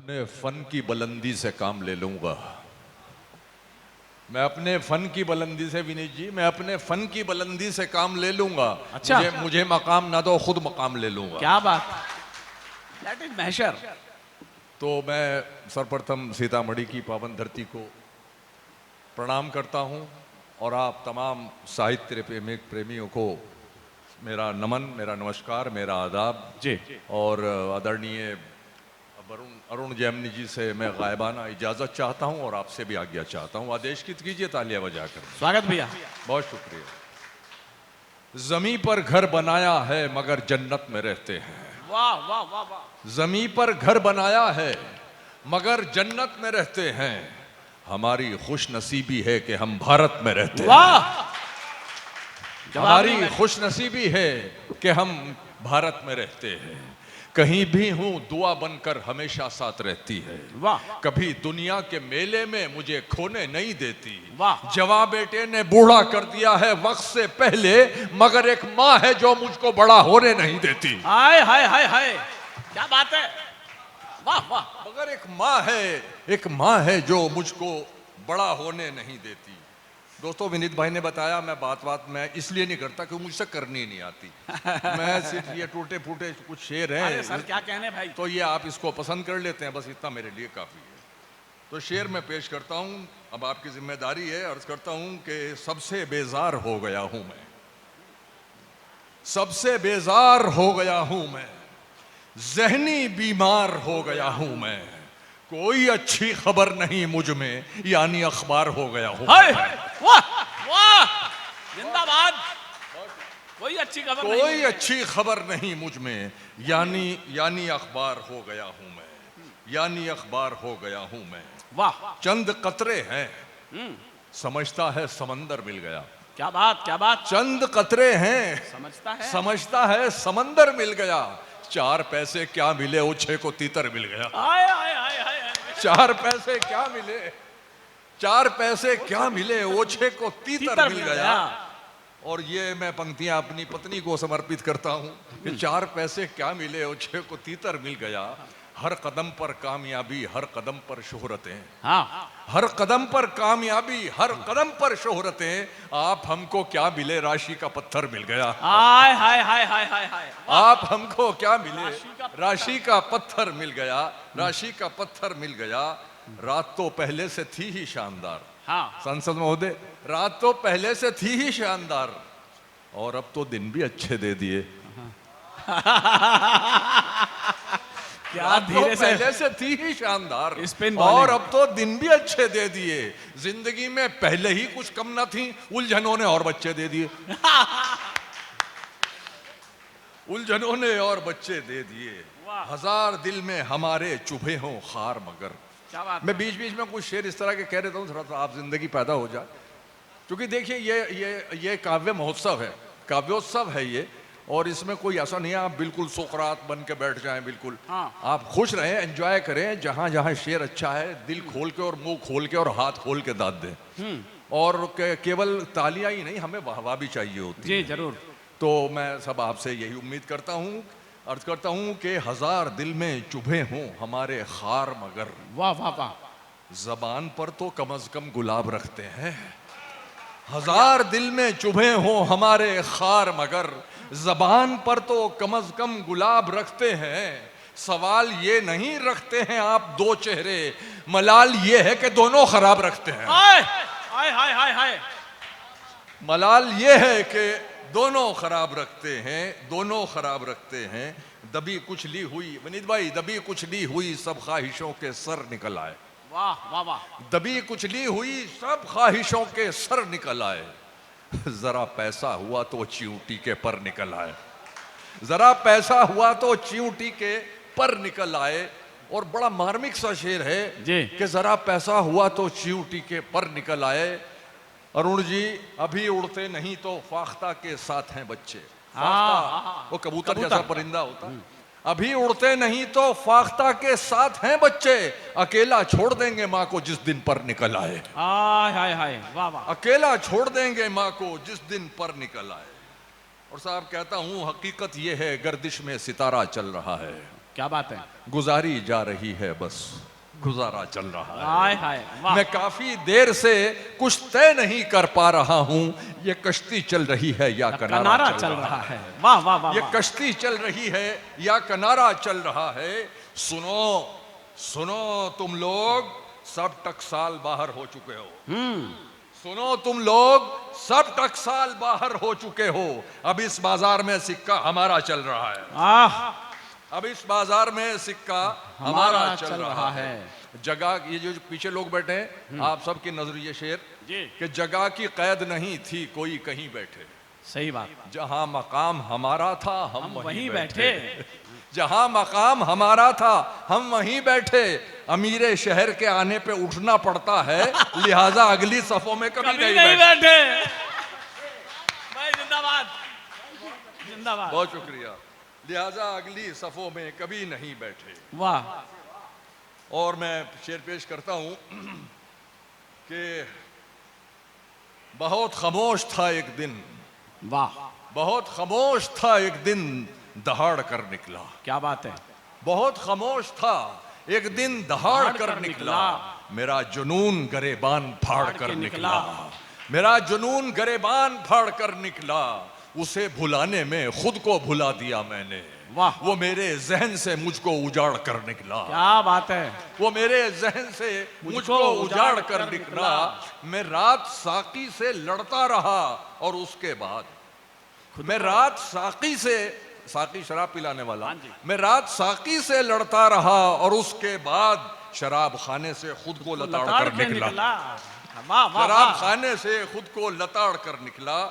अपने फन की बुलंदी से काम ले लूंगा। मैं अपने फन की बुलंदी से, विनीत जी, मैं अपने फन की बुलंदी से काम ले लूंगा। अच्छा। मुझे मकाम ना दो, खुद मकाम ले लूंगा। क्या बात, दैट इज मैशर। तो मैं सर्वप्रथम सीतामढ़ी की पावन धरती को प्रणाम करता हूं और आप तमाम साहित्य प्रेमियों को मेरा नमन, मेरा नमस्कार, मेरा आदाब जी। और आदरणीय अरुण जैमिनी जी से मैं गायबाना इजाज़त चाहता हूं और आपसे भी आज्ञा चाहता हूं। आदेश की कीजिए तालियां बजाकर। स्वागत भैया। बहुत शुक्रिया। जमी पर घर बनाया है मगर जन्नत में रहते हैं। वाह वाह वाह वाह। जमी पर घर बनाया है मगर जन्नत में रहते हैं। हमारी खुश नसीबी है कि हम भारत में रहते हैं। वाह, हमारी खुश नसीबी है कि हम भारत में रहते हैं। कहीं भी हूं दुआ बनकर हमेशा साथ रहती है। वाह। कभी दुनिया के मेले में मुझे खोने नहीं देती। वाह। जवां बेटे ने बूढ़ा कर दिया है वक्त से पहले, मगर एक माँ है जो मुझको बड़ा होने नहीं देती। हाय हाय हाय हाय, क्या बात है। वाह वाह। मगर एक माँ है जो मुझको बड़ा होने नहीं देती। दोस्तों, विनीत भाई ने बताया, मैं बात मैं इसलिए नहीं करता क्योंकि मुझसे करनी नहीं आती। मैं सिर्फ ये टूटे फूटे कुछ शेर हैं। अरे सर क्या कहने भाई। तो ये आप इसको पसंद कर लेते हैं, बस इतना मेरे लिए काफी है। तो शेर मैं पेश करता हूं। अब आपकी जिम्मेदारी है। अर्ज करता हूं कि सबसे बेजार हो गया हूं मैं, सबसे बेजार हो गया हूं मैं, जहनी बीमार हो गया हूं मैं। कोई अच्छी खबर नहीं मुझ में, यानी अखबार हो गया हूं। हाय वाह वाह, जिंदाबाद। कोई अच्छी खबर नहीं, कोई अच्छी खबर नहीं मुझ में, यानी अखबार हो गया हूं मैं, यानी अखबार हो गया हूं मैं। वाह। चंद कतरे हैं, समझता है समंदर मिल गया। क्या बात क्या बात। चंद कतरे हैं, समझता है समंदर मिल गया। 4 पैसे क्या मिले, ओछे को तीतर मिल गया। हाय हाय हाय हाय। 4 पैसे क्या मिले, 4 पैसे क्या मिले, ओछे को तीतर मिल गया। और ये मैं पंक्तियां अपनी पत्नी को समर्पित करता हूं कि 4 पैसे क्या मिले, ओछे को तीतर मिल गया। हर कदम पर कामयाबी, हर कदम पर शोहरतें। हाँ। हर कदम पर कामयाबी, हर कदम पर शोहरतें। आप हमको क्या मिले, राशि का पत्थर मिल गया। हाय हाय हाय हाय हाय हाय। आप हमको क्या मिले, राशि का पत्थर मिल गया, राशि का पत्थर मिल गया। रात तो पहले से थी ही शानदार। हाँ। संसद महोदय, रात तो पहले से थी ही शानदार और अब तो दिन भी अच्छे दे दिए। क्या धीरे से, पहले से थी ही शानदार स्पिन और अब तो दिन भी अच्छे दे दिए। जिंदगी में पहले ही कुछ कम न थी, उलझनों ने और बच्चे दे दिए। उलझनों ने और बच्चे दे दिए। हजार दिल में हमारे चुभे हों खार मगर। क्या बात। मैं बीच बीच में कुछ शेर इस तरह के कह देता हूँ, थोड़ा सा आप जिंदगी पैदा हो जाए। क्योंकि देखिए ये काव्य महोत्सव है, काव्योत्सव है ये। और इसमें कोई ऐसा नहीं है आप बिल्कुल सोकरात बन के बैठ जाएं। बिल्कुल हाँ। आप खुश रहें, एंजॉय करें। जहां जहां शेर अच्छा है, दिल खोल के और मुंह खोल के और हाथ खोल के दाद दें। और केवल तालियां ही नहीं, हमें वाहवाह भी चाहिए होती जी है। जरूर। तो मैं सब आपसे यही उम्मीद करता हूँ, अर्ज करता हूँ कि हजार दिल में चुभे हों हमारे खार मगर। वाह वाह वाह। जबान पर तो कम से कम गुलाब रखते हैं। हजार दिल में चुभे हों हमारे खार मगर, जबान पर तो कम से कम गुलाब रखते हैं। सवाल ये नहीं रखते हैं आप 2 चेहरे, मलाल ये है कि दोनों खराब रखते हैं। हाय हाय हाय हाय हाय। मलाल ये है कि दोनों खराब रखते हैं, दोनों खराब रखते हैं। दबी कुचली हुई, विनीत भाई, दबी कुचली हुई सब ख्वाहिशों के सर निकल आए। वाह वाह वाह। दबी कुचली हुई सब ख्वाहिशों के सर निकल आए। जरा पैसा हुआ तो चिऊटी के पर निकल आए। जरा पैसा हुआ तो चिऊटी के पर निकल आए। और बड़ा मार्मिक सा शेर है जी। कि जरा पैसा हुआ तो चिऊटी के पर निकल आए। अरुण जी, अभी उड़ते नहीं तो फाख्ता के साथ हैं बच्चे। फाख्ता वो कबूतर जैसा परिंदा होता है। अभी उड़ते नहीं तो फाख्ता के साथ हैं बच्चे। अकेला छोड़ देंगे माँ को जिस दिन पर निकल आए। हाय हाय हाय। वाह वाह। अकेला छोड़ देंगे माँ को जिस दिन पर निकल आए। और साहब कहता हूं, हकीकत यह है गर्दिश में सितारा चल रहा है। क्या बात है। गुजारी जा रही है, बस गुजारा चल रहा है। हाय हाय वाह। मैं काफी देर से कुछ तय नहीं कर पा रहा हूं, ये कश्ती चल रही है या किनारा चल रहा है। वाह वाह वाह। ये कश्ती चल रही है या किनारा चल रहा है। सुनो सुनो तुम लोग सब टकसाल बाहर हो चुके हो। सुनो तुम लोग सब टकसाल बाहर हो चुके हो। अब इस बाजार में सिक्का हमारा चल रहा है। आह अब इस बाजार में सिक्का हमारा चल रहा है। है। जगह, ये जो पीछे लोग बैठे हैं, आप सबकी नजर ये शेर जी कि जगह की कैद नहीं थी, कोई कहीं बैठे। सही बात। जहां मकाम हमारा था हम वहीं बैठे। बैठे। जहां मकाम हमारा था हम वहीं बैठे। अमीरे शहर के आने पे उठना पड़ता है, लिहाजा अगली सफों में कभी नहीं बैठे। भाई जिंदाबाद जिंदाबाद। बहुत शुक्रिया। लिहाजा अगली सफों में कभी नहीं बैठे। वाह। और मैं शेर पेश करता हूं कि बहुत खामोश था एक दिन, वाह बहुत खामोश था एक दिन, दहाड़ कर निकला। क्या बात है। बहुत खामोश था एक दिन, दहाड़ कर निकला। मेरा जुनून गरेबान फाड़ कर निकला। मेरा जुनून गरेबान फाड़ कर निकला। उसे भुलाने में खुद को भुला दिया मैंने। वाह। वो मेरे जहन से मुझको उजाड़ कर निकला। क्या बात है। वो मेरे जहन से मुझको उजाड़ कर निकला। मैं रात साकी से लड़ता रहा और उसके बाद मैं रात साकी से, साकी शराब पिलाने वाला, मैं रात साकी से लड़ता रहा और उसके बाद शराब खाने से खुद को लताड़ कर निकला। शराब खाने से खुद को लताड़ कर निकला।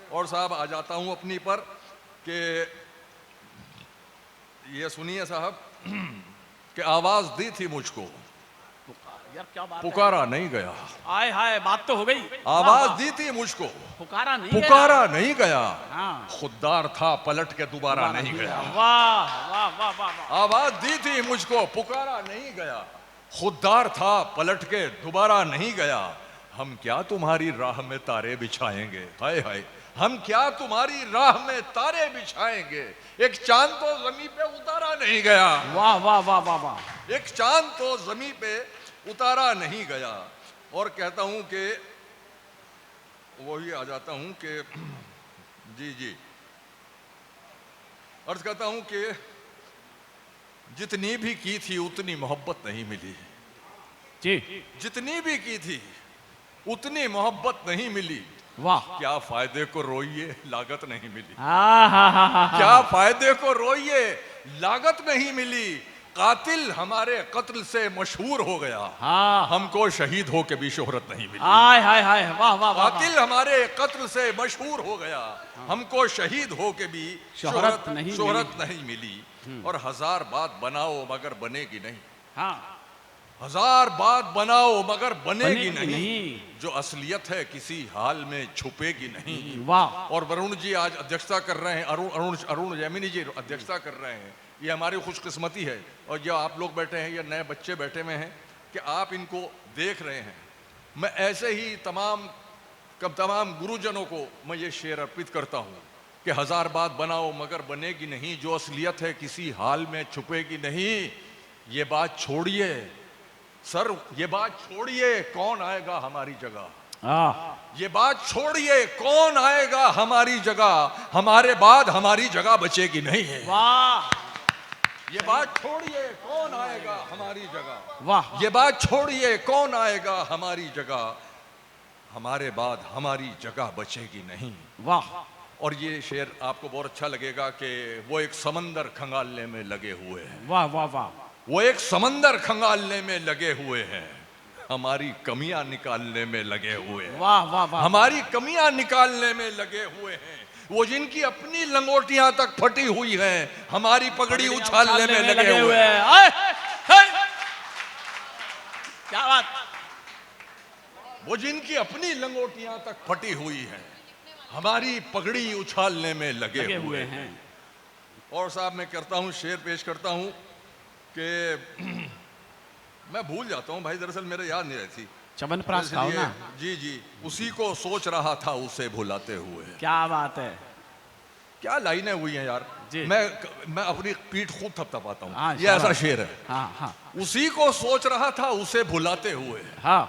और साहब आ जाता हूं अपनी पर कि ये सुनिए साहब कि आवाज दी थी मुझको, यार क्या बात पुकारा नहीं गया। आय हाय बात तो हो गई। आवाज दी थी मुझको, पुकारा नहीं पुकारा नहीं गया। हाँ। खुददार था पलट के दोबारा नहीं गया। वाह वाह वाह वाह। आवाज दी थी मुझको, पुकारा नहीं गया। खुददार था पलट के दोबारा नहीं गया। हम क्या तुम्हारी राह में तारे बिछाएंगे, हाय हाय, हम क्या तुम्हारी राह में तारे बिछाएंगे। एक चांद तो जमीन पे उतारा नहीं गया। वाह वाह वाह वाह वाह। एक चांद तो जमीन पे उतारा नहीं गया। और कहता हूं कि वही आ जाता हूं कि जी जी अर्ज करता हूं कि जितनी भी की थी उतनी मोहब्बत नहीं मिली जी। जितनी भी की थी उतनी मोहब्बत नहीं मिली। वाह। क्या फायदे को रोइए लागत नहीं मिली। हाँ। क्या फायदे को रोइए लागत नहीं मिली। कातिल हमारे कत्ल से मशहूर हो गया। हाँ। हमको शहीद हो के भी शोहरत नहीं मिली। हाय हाय हाय वाह वाह वाह। कातिल हमारे कत्ल से मशहूर हो गया। हमको शहीद हो के भी शोहरत नहीं मिली। और हजार बात बनाओ मगर बनेगी नहीं। हाँ। हजार बात बनाओ मगर बनेगी नहीं। जो असलियत है किसी हाल में छुपेगी नहीं। वाह। और वरुण जी आज अध्यक्षता कर रहे हैं, अरुण जैमिनी जी अध्यक्षता कर रहे हैं। ये हमारी खुशकिस्मती है। और जो आप लोग बैठे हैं, ये नए बच्चे बैठे हुए हैं कि आप इनको देख रहे हैं। मैं ऐसे ही तमाम गुरुजनों को मैं ये शेर अर्पित करता हूँ कि हजार बात बनाओ मगर बनेगी नहीं। जो असलियत है किसी हाल में छुपेगी नहीं। ये बात छोड़िए सर, ये बात छोड़िए, कौन आएगा हमारी जगह। ये बात छोड़िए, कौन आएगा हमारी जगह। हमारे बाद हमारी जगह बचेगी नहीं है। वाह। ये बात छोड़िए, कौन आएगा हमारी जगह। वाह। ये बात छोड़िए, कौन आएगा हमारी जगह। हमारे बाद हमारी जगह बचेगी नहीं। वाह। और ये शेर आपको बहुत अच्छा लगेगा कि वो एक समंदर खंगालने में लगे हुए हैं। वाह वाह वाह। वो एक समंदर खंगालने में लगे हुए हैं। हमारी कमियां निकालने में लगे हुए हैं। वाह वाह वाह। हमारी कमियां निकालने में लगे हुए हैं। वो जिनकी अपनी लंगोटियां तक फटी हुई हैं, हमारी पगड़ी उछालने में लगे हुए हैं। क्या बात। वो जिनकी अपनी लंगोटियां तक फटी हुई हैं, हमारी पगड़ी उछालने में लगे हुए हैं। और साहब मैं करता हूं, शेर पेश करता हूं कि मैं भूल जाता हूं भाई, दरअसल मेरे याद नहीं रहती। च्यवनप्राश खाओ ना। जी जी, उसी को सोच रहा था उसे भुलाते हुए। क्या बात है। क्या लाइनें हुई हैं यार। जी। मैं अपनी पीठ खूब थपथपाता हाँ, हूँ, ये ऐसा शाबाश। शेर है। हाँ हाँ उसी को सोच रहा था उसे भुलाते हुए, हाँ।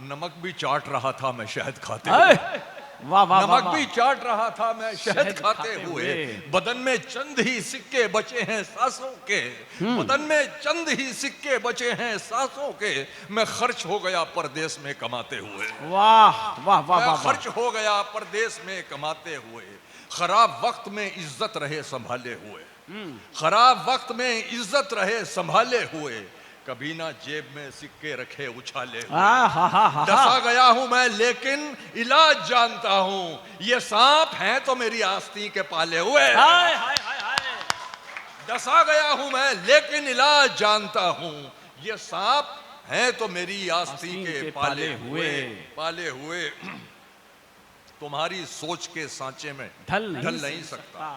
नमक भी चाट रहा था मैं शहद खाते ऐ, हुए। वाह वाह वाह नमक भी चाट रहा था मैं शहद शहद खाते खाते हुए। हुए। बदन में चंद ही सिक्के बचे हैं सांसों के, बदन में चंद ही सिक्के बचे हैं सांसों के। मैं खर्च हो गया परदेश में कमाते हुए, वाह वाह वाह मैं वाह खर्च हो गया परदेश में कमाते हुए। खराब वक्त में इज्जत रहे संभाले हुए, खराब वक्त में इज्जत रहे संभाले हुए। कभी ना जेब में सिक्के रखे उछाले हुए। डसा गया हूं मैं लेकिन इलाज जानता हूं, ये सांप हैं तो मेरी आस्तीन के पाले हुए। हाय हाय हाय हाय। डसा गया हूं मैं लेकिन इलाज जानता हूं, ये सांप हैं तो मेरी आस्तीन के पाले हुए। तुम्हारी सोच के सांचे में ढल नहीं सकता,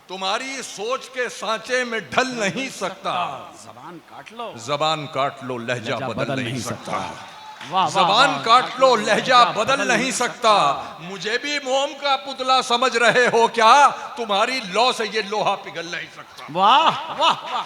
तुम्हारी सोच के सांचे में ढल नहीं सकता। जबान काट लो, जबान काट लो लहजा बदल नहीं सकता। वाह जबान काट लो लहजा बदल नहीं सकता। मुझे भी मोम का पुतला समझ रहे हो क्या? तुम्हारी लौ से ये लोहा पिघल नहीं सकता। वाह वाह वाह।